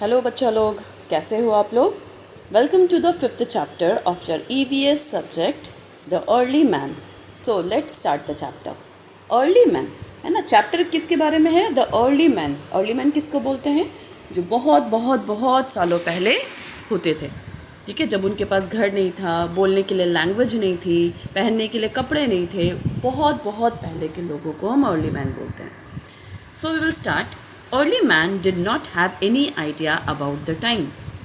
Hello बच्चा लोग, कैसे हो आप लोग। Welcome to the fifth chapter of your EVS subject the early man. So let's start the chapter. Early man है ना। चैप्टर किसके बारे में है? The early man. Early man किसको बोलते हैं? जो बहुत बहुत बहुत सालों पहले होते थे। ठीक है, जब उनके पास घर नहीं था, बोलने के लिए लैंग्वेज नहीं थी, पहनने के लिए कपड़े नहीं थे, बहुत बहुत पहले के लोगों को हम अर्ली मैन बोलते हैं। So we will start. Early man did not have any idea about the time.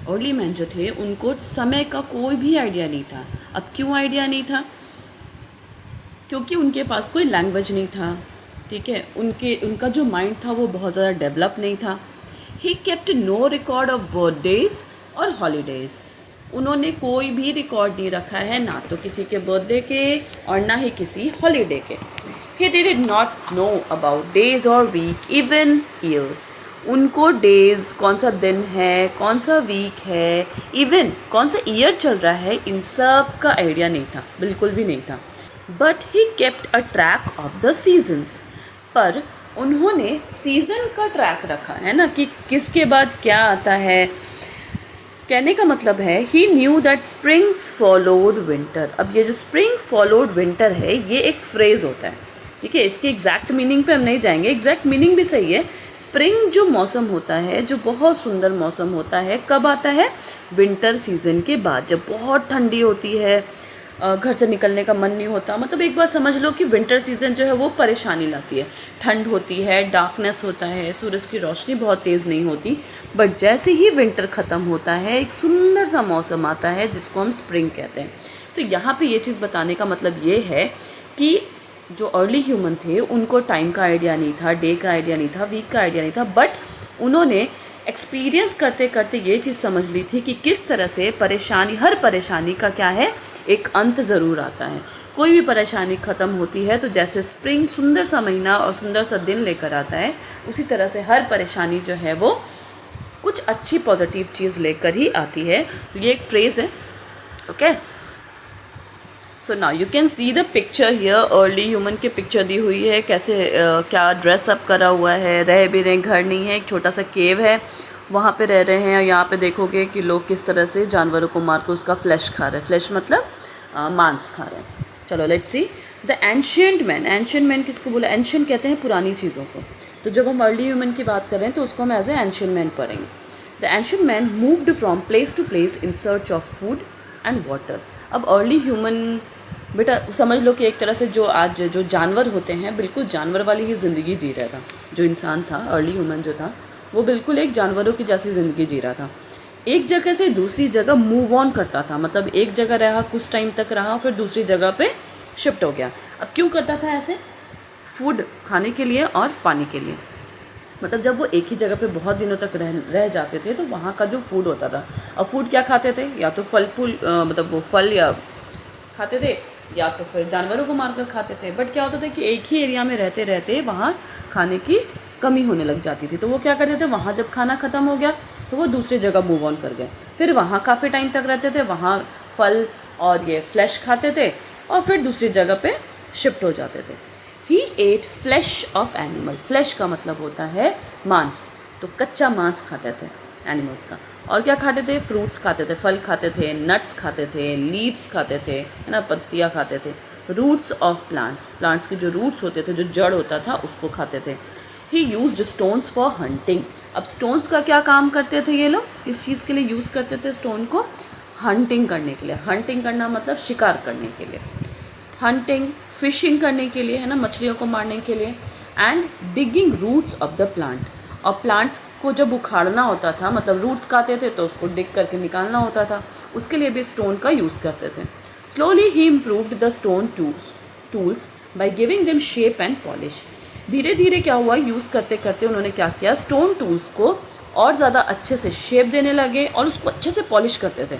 Early man जो थे उनको समय का कोई भी आइडिया नहीं था। अब क्यों आइडिया नहीं था? क्योंकि उनके पास कोई लैंग्वेज नहीं था। ठीक है, उनका जो माइंड था वो बहुत ज़्यादा डेवलप नहीं था। He kept no record of birthdays और हॉलीडेज। उन्होंने कोई भी रिकॉर्ड नहीं रखा है, ना तो किसी के बर्थडे के और ना ही किसी हॉलीडे के। He did not know about days or week, even years. उनको डेज, कौन सा दिन है, कौन सा वीक है, इवन कौन सा ईयर चल रहा है, इन सब का आइडिया नहीं था, बिल्कुल भी नहीं था। But he kept a track of the seasons. पर उन्होंने सीज़न का ट्रैक रखा है ना, कि किसके बाद क्या आता है। कहने का मतलब है he knew that springs followed winter. अब ये जो स्प्रिंग फॉलोड विंटर है, ये एक फ्रेज़ होता है। ठीक है, इसके एग्जैक्ट मीनिंग पे हम नहीं जाएंगे, एग्जैक्ट मीनिंग भी सही है। स्प्रिंग जो मौसम होता है, जो बहुत सुंदर मौसम होता है, कब आता है? विंटर सीजन के बाद, जब बहुत ठंडी होती है, घर से निकलने का मन नहीं होता। मतलब एक बार समझ लो कि विंटर सीजन जो है वो परेशानी लाती है। ठंड होती है, डार्कनेस होता है, सूरज की रोशनी बहुत तेज़ नहीं होती। बट जैसे ही विंटर ख़त्म होता है, एक सुंदर सा मौसम आता है जिसको हम स्प्रिंग कहते हैं। तो यहाँ पे ये चीज़ बताने का मतलब ये है कि जो अर्ली ह्यूमन थे उनको टाइम का आइडिया नहीं था, डे का आइडिया नहीं था, वीक का आइडिया नहीं था। बट उन्होंने एक्सपीरियंस करते करते ये चीज़ समझ ली थी कि किस तरह से परेशानी, हर परेशानी का क्या है, एक अंत ज़रूर आता है। कोई भी परेशानी ख़त्म होती है तो जैसे स्प्रिंग सुंदर सा महीना और सुंदर सा दिन लेकर आता है, उसी तरह से हर परेशानी जो है वो कुछ अच्छी पॉजिटिव चीज़ लेकर ही आती है। तो ये एक फ्रेज़ है। Okay, so now you can see the picture here. Early human की पिक्चर दी हुई है, कैसे क्या ड्रेस अप करा हुआ है, रह भी रहे, घर नहीं है, एक छोटा सा केव है, वहाँ पे रह रहे हैं। और यहाँ पे देखोगे कि लोग किस तरह से जानवरों को मार कर उसका फ्लैश खा रहे हैं। फ्लैश मतलब मांस खा रहे हैं। चलो let's see the ancient man. Ancient man किसको बोला? एंशियंट कहते हैं पुरानी चीज़ों को। तो जब हम अर्ली ह्यूमन की बात कर रहे हैं तो उसको हम एज ए एंशियंट मैन पढ़ेंगे। The ancient man moved from place to place in search of food and water. अब अर्ली ह्यूमन, बेटा समझ लो कि एक तरह से जो आज जो जानवर होते हैं, बिल्कुल जानवर वाली ही ज़िंदगी जी रहा था। जो इंसान था, अर्ली ह्यूमन जो था, वो बिल्कुल एक जानवरों की जैसी ज़िंदगी जी रहा था। एक जगह से दूसरी जगह मूव ऑन करता था। मतलब एक जगह रहा, कुछ टाइम तक रहा, फिर दूसरी जगह पे शिफ्ट हो गया। अब क्यों करता था ऐसे? फूड खाने के लिए और पानी के लिए। मतलब जब वो एक ही जगह पे बहुत दिनों तक रह जाते थे तो वहाँ का जो फूड होता था, अब फूड क्या खाते थे? या तो फल फूल मतलब वो फल या खाते थे, या तो फिर जानवरों को मारकर खाते थे। बट क्या होता था कि एक ही एरिया में रहते रहते वहाँ खाने की कमी होने लग जाती थी। तो वो क्या करते थे, वहाँ जब खाना ख़त्म हो गया तो वो दूसरी जगह मूव ऑन कर गए। फिर वहाँ काफ़ी टाइम तक रहते थे, वहाँ फल और ये फ्लैश खाते थे और फिर दूसरी जगह पे शिफ्ट हो जाते थे। He ate flesh of animal. Flesh का मतलब होता है मांस। तो कच्चा मांस खाते थे एनिमल्स का। और क्या खाते थे? फ्रूट्स खाते थे, फल खाते थे, नट्स खाते थे, लीव्स खाते थे, है ना, पत्तियाँ खाते थे। रूट्स ऑफ प्लांट्स, प्लांट्स के जो रूट्स होते थे, जो जड़ होता था, उसको खाते थे। ही यूज्ड स्टोन्स फॉर हंटिंग। अब स्टोन्स का क्या काम करते थे ये लोग? इस चीज़ के लिए यूज़ करते थे स्टोन को, हंटिंग करने के लिए। हंटिंग करना मतलब शिकार करने के लिए। हंटिंग, फिशिंग करने के लिए, है ना, मछलियों को मारने के लिए। And digging roots of the plant. और प्लांट्स को जब उखाड़ना होता था, मतलब रूट्स खाते थे तो उसको डिग करके निकालना होता था, उसके लिए भी स्टोन का यूज़ करते थे। Slowly he improved the stone tools by giving them shape and polish. धीरे धीरे क्या हुआ, यूज़ करते करते उन्होंने क्या किया, स्टोन टूल्स को और ज़्यादा अच्छे से शेप देने लगे और उसको अच्छे से पॉलिश करते थे,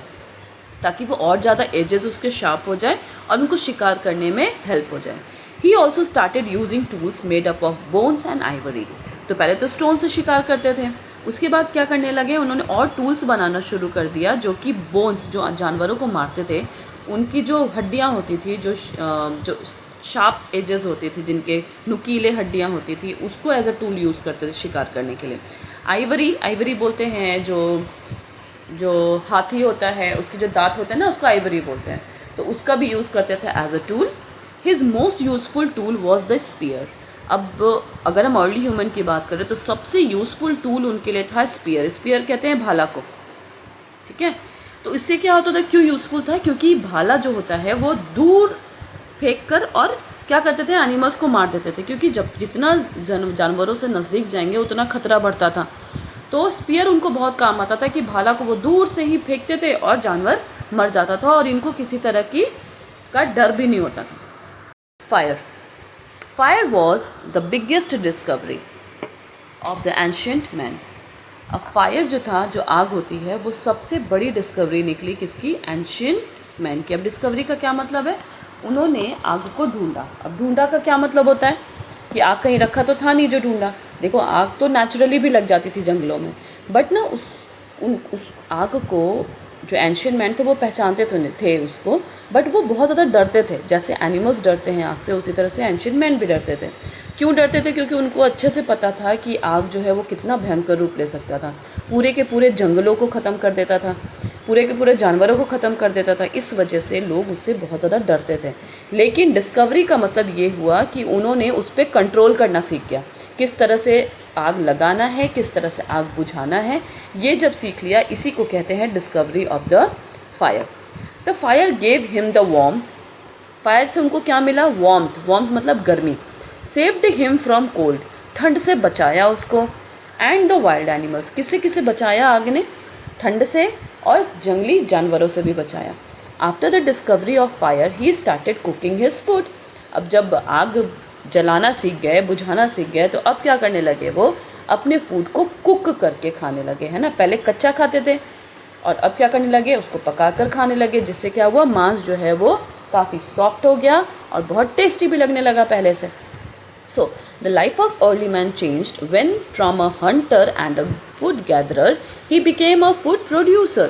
ताकि वो और ज़्यादा एजेस उसके शार्प हो जाए और उनको शिकार करने में हेल्प हो जाए। He also started using tools made up of bones and Ivory. तो पहले तो स्टोन से शिकार करते थे, उसके बाद क्या करने लगे, उन्होंने और टूल्स बनाना शुरू कर दिया, जो कि बोन्स, जो जानवरों को मारते थे, उनकी जो हड्डियाँ होती थी, जो शार्प एजेस होते थे, जिनके नुकीले हड्डियाँ होती थी, उसको एज अ टूल यूज़ करते थे शिकार करने के लिए। आइवरी, आइवरी बोलते हैं जो जो हाथी होता है उसके जो दांत होते हैं ना, उसको आइवरी बोलते हैं, तो उसका भी यूज़ करते थे as a tool. His most useful tool was the spear. अब अगर हम अर्ली ह्यूमन की बात करें तो सबसे यूज़फुल टूल उनके लिए था स्पीयर। स्पीयर कहते हैं भाला को, ठीक है। तो इससे क्या होता था, क्यों यूज़फुल था, क्योंकि भाला जो होता है वो दूर फेंक कर और क्या करते थे, एनिमल्स को मार देते थे, क्योंकि जब जितना जानवरों से नज़दीक जाएंगे उतना खतरा बढ़ता था। तो स्पीयर उनको बहुत काम आता था कि भाला को वो दूर से ही फेंकते थे और जानवर मर जाता था और इनको किसी तरह की का डर भी नहीं होता था। Fire, fire was the biggest discovery of the ancient man. अब फायर जो था, जो आग होती है, वो सबसे बड़ी डिस्कवरी निकली किसकी, एंशिएंट मैन की। अब डिस्कवरी का क्या मतलब है, उन्होंने आग को ढूंढा। अब ढूंढा का क्या मतलब होता है कि आग कहीं रखा तो था नहीं जो ढूंढा। देखो आग तो नेचुरली भी लग जाती थी जंगलों में, बट ना उस आग को जो एंशिएंट मैन थे वो पहचानते तो नहीं थे उसको, बट वो बहुत ज़्यादा डरते थे। जैसे एनिमल्स डरते हैं आग से, उसी तरह से एंशिएंट मैन भी डरते थे। क्यों डरते थे, क्योंकि उनको अच्छे से पता था कि आग जो है वो कितना भयंकर रूप ले सकता था, पूरे के पूरे जंगलों को ख़त्म कर देता था, पूरे के पूरे जानवरों को ख़त्म कर देता था। इस वजह से लोग उससे बहुत ज़्यादा डरते थे। लेकिन डिस्कवरी का मतलब ये हुआ कि उन्होंने उस पर कंट्रोल करना सीख गया, किस तरह से आग लगाना है, किस तरह से आग बुझाना है, ये जब सीख लिया, इसी को कहते हैं discovery of the fire. The fire gave him the warmth. Fire से उनको क्या मिला, वार्मथ, वार्मथ मतलब गर्मी। सेव्ड हिम फ्रॉम कोल्ड, ठंड से बचाया उसको। एंड द वाइल्ड एनिमल्स, किससे किससे बचाया आग ने, ठंड से और जंगली जानवरों से भी बचाया। After the discovery of fire he started cooking his food. अब जब आग जलाना सीख गए, बुझाना सीख गए, तो अब क्या करने लगे, वो अपने फूड को कुक करके खाने लगे, है ना। पहले कच्चा खाते थे और अब क्या करने लगे, उसको पकाकर खाने लगे, जिससे क्या हुआ, मांस जो है वो काफ़ी सॉफ्ट हो गया और बहुत टेस्टी भी लगने लगा पहले से। So, the life of early man changed when from a hunter and a food gatherer, he became a food producer.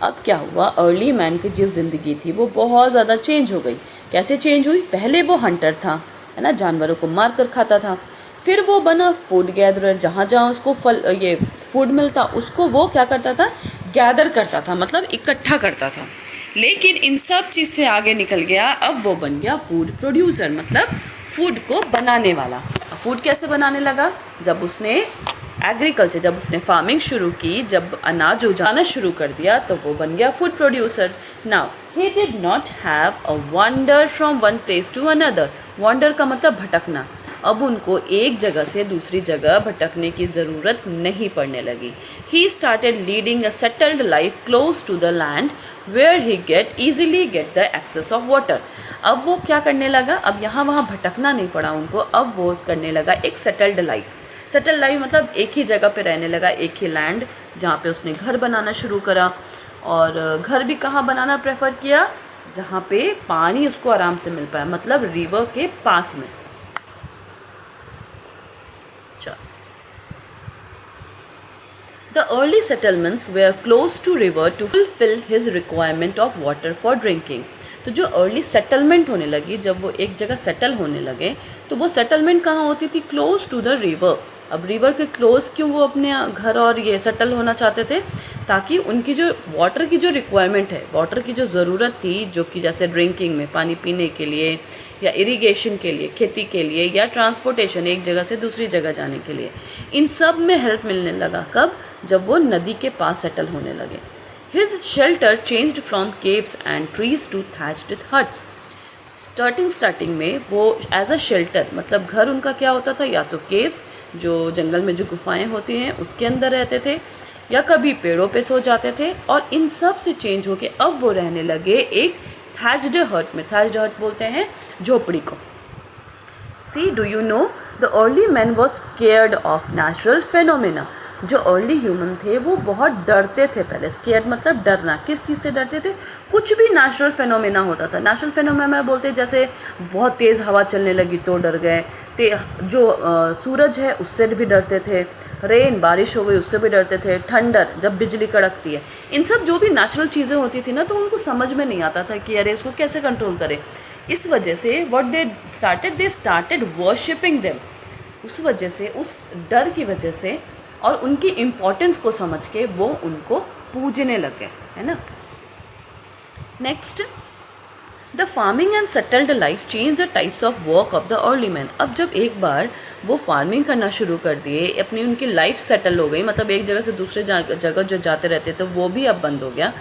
अब क्या हुआ, अर्ली मैन की जो ज़िंदगी थी वो बहुत ज़्यादा चेंज हो गई। कैसे चेंज हुई, पहले वो हंटर था, है ना, जानवरों को मार कर खाता था। फिर वो बना फूड गैदरर, जहाँ जहाँ उसको फल ये फूड मिलता उसको वो क्या करता था, गैदर करता था, मतलब इकट्ठा करता था। लेकिन इन सब चीज़ से आगे निकल गया, अब वो बन गया फूड प्रोड्यूसर, मतलब फूड को बनाने वाला। फूड कैसे बनाने लगा, जब उसने एग्रीकल्चर, जब उसने फार्मिंग शुरू की, जब अनाज उगाना शुरू कर दिया, तो वो बन गया food producer. Now he did not have a wander from one place to another. Wander का मतलब भटकना। अब उनको एक जगह से दूसरी जगह भटकने की ज़रूरत नहीं पड़ने लगी। He started leading a settled life close to the land where he easily get the access of water. अब वो क्या करने लगा, अब यहाँ वहाँ भटकना नहीं पड़ा उनको, अब वो करने लगा एक सेटल्ड लाइफ। सेटल्ड लाइफ मतलब एक ही जगह पे रहने लगा, एक ही लैंड, जहाँ पे उसने घर बनाना शुरू करा। और घर भी कहाँ बनाना प्रेफर किया, जहाँ पे पानी उसको आराम से मिल पाया, मतलब रिवर के पास में। The early settlements were close to river to fulfill his requirement of water for drinking. तो जो अर्ली सेटलमेंट होने लगी, जब वो एक जगह सेटल होने लगे, तो वो सेटलमेंट कहाँ होती थी, क्लोज टू द रिवर। अब रिवर के क्लोज क्यों वो अपने घर और ये सेटल होना चाहते थे, ताकि उनकी जो वाटर की जो रिक्वायरमेंट है, वाटर की जो ज़रूरत थी, जो कि जैसे ड्रिंकिंग में पानी पीने के लिए, या इरिगेशन के लिए, खेती के लिए, या ट्रांसपोर्टेशन एक जगह से दूसरी जगह जाने के लिए, इन सब में हेल्प मिलने लगा। कब, जब वो नदी के पास सेटल होने लगे। His shelter changed from caves and trees to thatched huts. Starting में वो एज अ शेल्टर, मतलब घर उनका क्या होता था, या तो केव्स, जो जंगल में जो गुफाएं होती हैं उसके अंदर रहते थे, या कभी पेड़ों पे सो जाते थे। और इन सब से चेंज होके अब वो रहने लगे एक थैच्ड हट में। थैच्ड हट बोलते हैं झोपड़ी को। See, do you know, the early man was scared of natural phenomena. जो अर्ली ह्यूमन थे वो बहुत डरते थे पहले। स्केयर्ड मतलब डरना, किस चीज़ से डरते थे, कुछ भी नेचुरल फेनोमेना होता था। नेचुरल फेनोमेना बोलते जैसे बहुत तेज़ हवा चलने लगी तो डर गए, जो सूरज है उससे भी डरते थे, रेन बारिश हो गई उससे भी डरते थे, ठंडर जब बिजली कड़कती है, इन सब जो भी नेचुरल चीज़ें होती थी ना, तो उनको समझ में नहीं आता था कि अरे इसको कैसे कंट्रोल करें। इस वजह से दे स्टार्टेड वर्शिपिंग देम। उस वजह से, उस डर की वजह से और उनकी इम्पोर्टेंस को समझ के वो उनको पूजने लग गए, है ना। Next, the farming and settled life change the types of work of the early man. अब जब एक बार वो फार्मिंग करना शुरू कर दिए, अपनी उनकी लाइफ सेटल हो गई, मतलब एक जगह से दूसरे जगह जो जाते रहते तो वो भी अब बंद हो गया।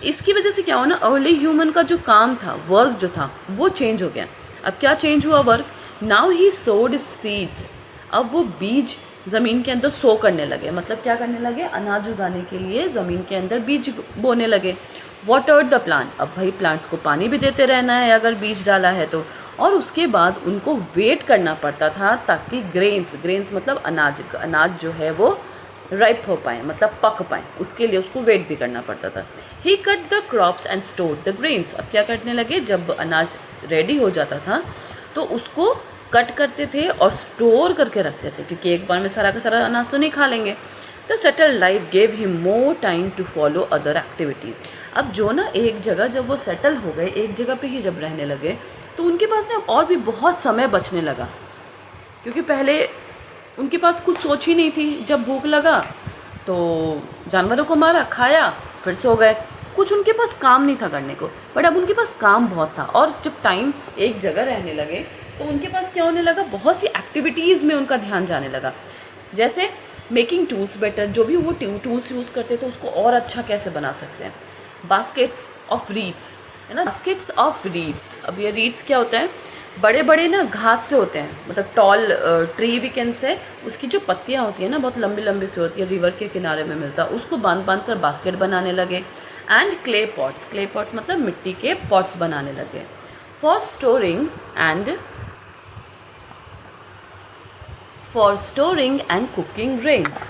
इसकी वजह से क्या हुआ ना, अर्ली ह्यूमन का जो काम था, वर्क जो था, वो चेंज हो गया। अब क्या चेंज हुआ वर्क? नाउ ही सोड सीड्स। अब वो बीज ज़मीन के अंदर सो करने लगे, मतलब क्या करने लगे, अनाज उगाने के लिए ज़मीन के अंदर बीज बोने लगे। वाटर द प्लांट, अब भाई प्लांट्स को पानी भी देते रहना है अगर बीज डाला है तो। और उसके बाद उनको वेट करना पड़ता था ताकि ग्रेन्स मतलब अनाज जो है वो राइप हो पाए, मतलब पक पाए, उसके लिए उसको वेट भी करना पड़ता था। He cut the crops and store the grains. अब क्या करने लगे, जब अनाज रेडी हो जाता था तो उसको कट करते थे और स्टोर करके रखते थे, क्योंकि एक बार में सारा का सारा अनाज तो नहीं खा लेंगे। The settle life gave him more time to follow other activities. अब जो ना एक जगह जब वो सेटल हो गए, एक जगह पे ही जब रहने लगे, तो उनके पास ना और भी बहुत समय बचने लगा, क्योंकि पहले उनके पास कुछ सोच ही नहीं थी। जब भूख लगा तो जानवरों को मारा, खाया, फिर सो गए। कुछ उनके पास काम नहीं था करने को, बट अब उनके पास काम बहुत था। और जब टाइम एक जगह रहने लगे तो उनके पास क्या होने लगा, बहुत सी एक्टिविटीज़ में उनका ध्यान जाने लगा। जैसे मेकिंग टूल्स बेटर, जो भी वो टूल्स यूज़ करते थे उसको और अच्छा कैसे बना सकते हैं। बास्केट्स ऑफ रीड्स, है ना, बास्केट्स ऑफ रीड्स। अब ये रीड्स क्या होता है, बड़े बड़े ना घास से होते हैं, मतलब tall tree we can say, उसकी जो पत्तियाँ होती हैं ना बहुत लंबी लंबी से होती है, रिवर के किनारे में मिलता है, उसको बांध बांध कर बास्केट बनाने लगे। एंड क्ले पॉट्स मतलब मिट्टी के पॉट्स बनाने लगे। For storing and cooking grains.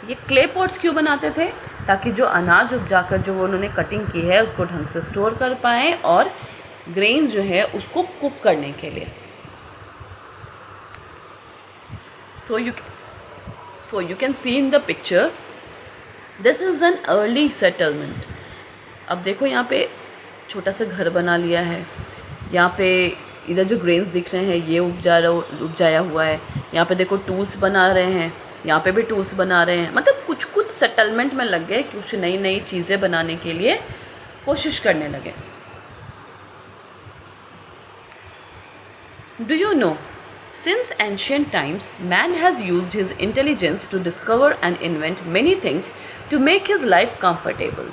ये क्ले पॉट्स क्यों बनाते थे, ताकि जो अनाज उपजाकर जो उन्होंने कटिंग की है उसको ढंग से स्टोर कर पाएँ, और ग्रेन्स जो है उसको कुक करने के लिए। So you can see in the picture, this is an early settlement. अब देखो यहाँ पे छोटा सा घर बना लिया है, यहाँ पे इधर जो ग्रेन्स दिख रहे हैं ये उपजाया हुआ है, यहाँ पे देखो टूल्स बना रहे हैं, यहाँ पे भी टूल्स बना रहे हैं, मतलब कुछ कुछ सेटलमेंट में लग गए, कुछ नई नई चीज़ें बनाने के लिए कोशिश करने लगे। Do you know, since ancient times, man has used his intelligence to discover and invent many things to make his life comfortable.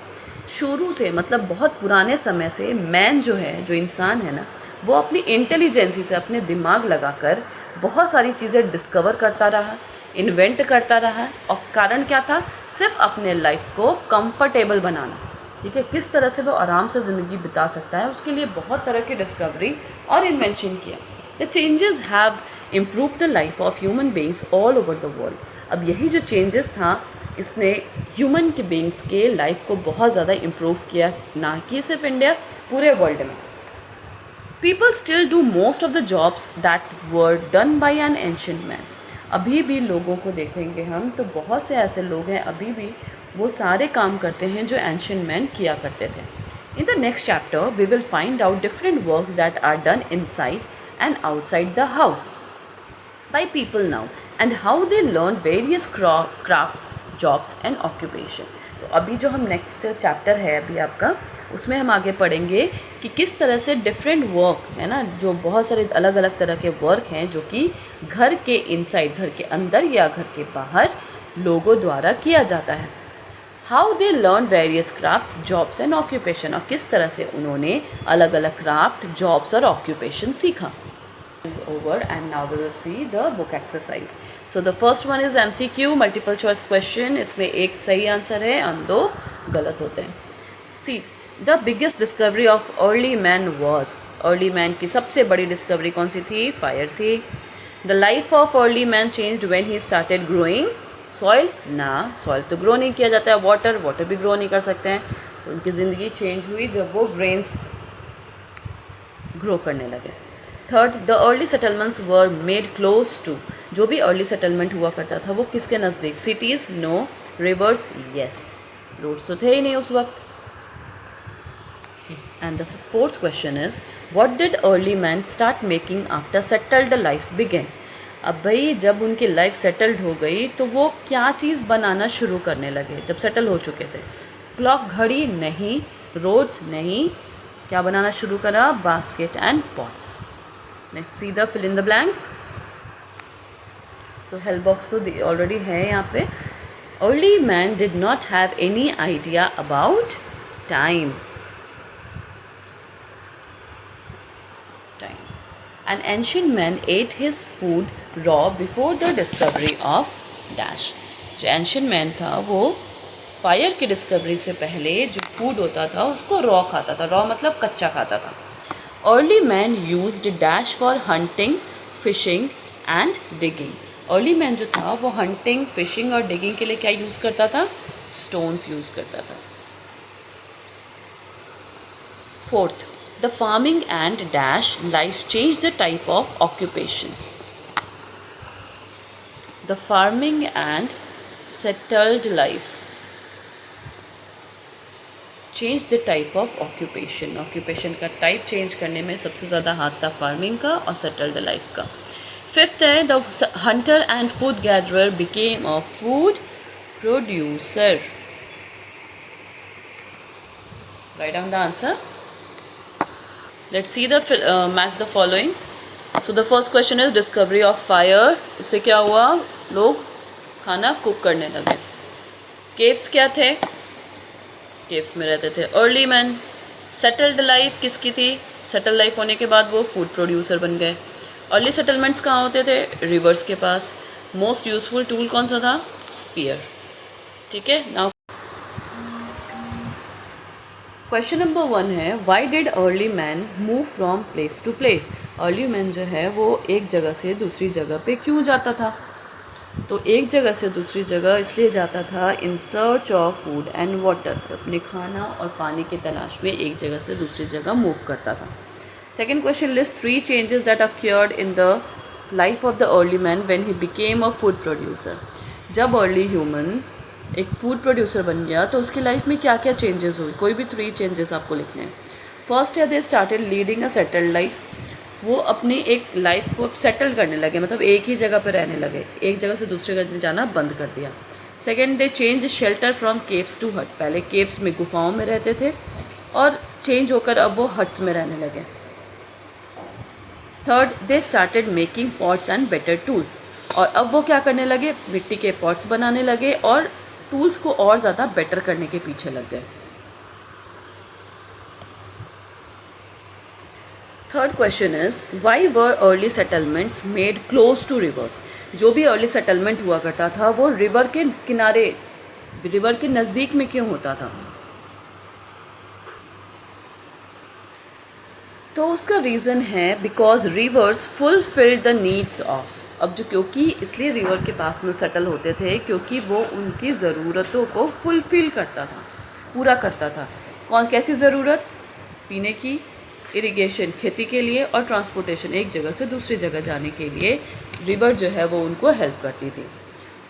शुरू से मतलब बहुत पुराने समय से मैन जो है, जो इंसान है ना, वो अपनी इंटेलिजेंसी से, अपने दिमाग लगाकर बहुत सारी चीज़ें डिस्कवर करता रहा, इन्वेंट करता रहा। और कारण क्या था, सिर्फ अपने लाइफ को कंफर्टेबल बनाना। ठीक है, किस तरह से वो आराम से ज़िंदगी बिता सकता है, उसके लिए बहुत तरह की डिस्कवरी और इन्वेंशन किया। The changes have improved the life of human beings all over the world. अब यही जो चेंजेस था, इसने ह्यूमन के बींग्स के लाइफ को बहुत ज़्यादा इम्प्रूव किया, ना कि सिर्फ इंडिया, पूरे वर्ल्ड में। People still do most of the jobs that were done by an ancient man. अभी भी लोगों को देखेंगे हम तो बहुत से ऐसे लोग हैं, अभी भी वो सारे काम करते हैं जो एंशिएंट मैन किया करते थे। In the next chapter, we will find out different works that are done inside and outside the house by people now, and how they learn various crafts, jobs and occupation. तो अभी जो हम next chapter है अभी आपका, उसमें हम आगे पढ़ेंगे कि किस तरह से डिफरेंट वर्क है ना, जो बहुत सारे अलग अलग तरह के वर्क हैं जो कि घर के इनसाइड, घर के अंदर या घर के बाहर लोगों द्वारा किया जाता है। How they learn various crafts, jobs and occupation, और किस तरह से उन्होंने अलग अलग क्राफ्ट, जॉब्स और ऑक्यूपेशन सीखा। Is over and now we will see the book exercise. So the first one is MCQ, multiple choice question. इसमें एक सही आंसर है और दो गलत होते हैं। See, the biggest discovery of early man was, early man की सबसे बड़ी डिस्कवरी कौन सी थी? फायर थी। The life of early man changed when he started growing soil. ना, soil तो ग्रो नहीं किया जाता है, वाटर भी ग्रो नहीं कर सकते हैं। तो उनकी ज़िंदगी चेंज हुई जब वो ग्रेन्स ग्रो करने लगे। Third, the early settlements were made close to, जो भी अर्ली सेटलमेंट हुआ करता था वो किसके नज़दीक? Cities? No. Rivers? Yes. Roads तो थे ही नहीं उस वक्त। And the fourth question is, what did early man start making after settled life begin. अब भाई जब उनकी लाइफ सेटल्ड हो गई तो वो क्या चीज़ बनाना शुरू करने लगे जब सेटल हो चुके थे? क्लॉक, घड़ी नहीं, रोड्स नहीं, क्या बनाना शुरू करा? Basket and pots. Let's see the fill in the blanks. So help box तो ऑलरेडी है यहाँ पे। Early man did not have any idea about time. An ancient man ate his food raw before the discovery of dash। जो ancient man था वो fire की discovery से पहले जो फूड होता था उसको रॉ खाता था। रॉ मतलब कच्चा खाता था। Early man used dash for hunting, fishing and digging. Early man जो था वो हंटिंग, फिशिंग और डिगिंग के लिए क्या यूज़ करता था? स्टोन्स यूज़ करता था। Fourth, the farming and dash life changed the type of occupations। The farming and settled life changed the type of occupation। occupation का type change करने में सबसे ज़्यादा हाथ था farming का और settled life का। फिफ्थ है the hunter and food gatherer became a food producer। Write down the answer। Let's see the match the following। So the first question is discovery of fire। उससे क्या हुआ? लोग खाना cook करने लगे। Caves क्या थे? केव्स में रहते थे अर्ली मैन। सेटल्ड लाइफ किसकी थी? सेटल लाइफ होने के बाद वो फूड प्रोड्यूसर बन गए। अर्ली सेटलमेंट्स कहाँ होते थे? रिवर्स के पास। मोस्ट यूजफुल टूल कौन सा था? स्पीयर। ठीक है, नाउ क्वेश्चन नंबर 1 है why did early man move from place to place. Early man जो है वो एक जगह से दूसरी जगह पे क्यों जाता था? तो एक जगह से दूसरी जगह इसलिए जाता था इन search of food and water. अपने खाना और पानी की तलाश में एक जगह से दूसरी जगह मूव करता था। Second question list 3 changes that accrued in the life of the early man when he became a food producer. जब अर्ली ह्यूमन एक फूड प्रोड्यूसर बन गया तो उसकी लाइफ में क्या क्या चेंजेस हुए? कोई भी 3 चेंजेस आपको लिखने हैं। फर्स्ट है they started leading a settled life. वो अपनी एक लाइफ को सेटल करने लगे, मतलब एक ही जगह पर रहने लगे, एक जगह से दूसरी जगह जाना बंद कर दिया। Second, they change shelter from caves to hut. पहले केव्स में गुफाओं में रहते थे और चेंज होकर अब वो हट्स में रहने लगे। Third, they started making pots and better tools. और अब वो क्या करने लगे? मिट्टी के पॉट्स बनाने लगे और टूल्स को और ज़्यादा बेटर करने के पीछे लग गए। Third question is why were early settlements made close to rivers. जो भी अर्ली सेटलमेंट हुआ करता था वो रिवर के किनारे, रिवर के नज़दीक में क्यों होता था? तो उसका रीज़न है because reverse fulfil the needs of. अब जो क्योंकि इसलिए रिवर के पास में सेटल होते थे क्योंकि वो उनकी ज़रूरतों को फुलफिल करता था, पूरा करता था। कौन कैसी ज़रूरत? पीने की, इरिगेशन खेती के लिए, और ट्रांसपोर्टेशन एक जगह से दूसरी जगह जाने के लिए रिवर जो है वो उनको हेल्प करती थी।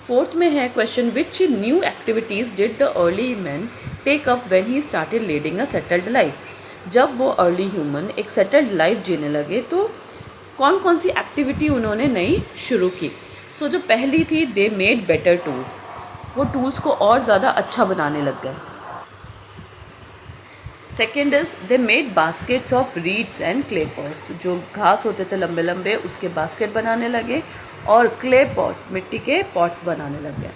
फोर्थ में है question which new activities did the early man take up when he started leading a settled life. जब वो अर्ली ह्यूमन एक सेटल्ड लाइफ जीने लगे तो कौन कौन सी एक्टिविटी उन्होंने नई शुरू की? सो जो पहली थी दे मेड बेटर टूल्स। वो टूल्स को और ज़्यादा अच्छा बनाने लग गए। Second is they made baskets of reads and clay pots. जो घास होते थे लंबे लंबे उसके बास्केट बनाने लगे और क्ले पॉट्स, मिट्टी के पॉट्स बनाने लग गए।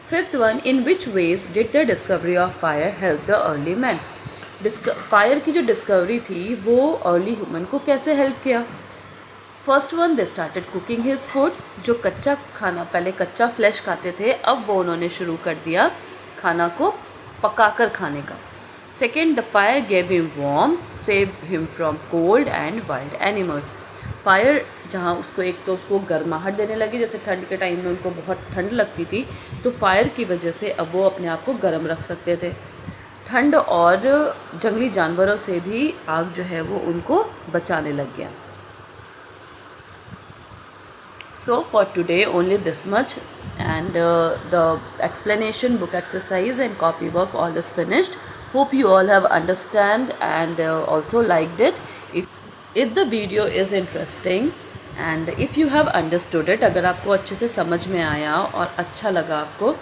Fifth one, in which ways did the discovery of fire help the early man. Fire की जो डिस्कवरी थी वो अर्ली ह्यूमन को कैसे हेल्प किया? First one, they started cooking his food. जो कच्चा खाना, पहले कच्चा फ्लैश खाते थे, अब वो उन्होंने शुरू कर दिया खाना को पकाकर खाने का। Second, the fire gave him warm, save him from cold and wild animals. Fire जहाँ उसको एक तो उसको गर्माहट देने लगी, जैसे ठंड के टाइम में उनको बहुत ठंड लगती थी तो फायर की वजह से अब वो अपने आप को गर्म रख सकते थे। ठंड और जंगली जानवरों से भी आग जो है वो उनको बचाने लग गया। So for today only this much, and the explanation, book exercise and copy work all is finished. Hope you all have understand and also liked it. If the video is interesting, and if you have understood it, अगर आपको अच्छे से समझ में आया और अच्छा लगा आपको,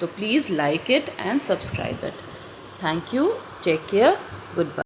तो please like it and subscribe it. Thank you. Take care. Good bye.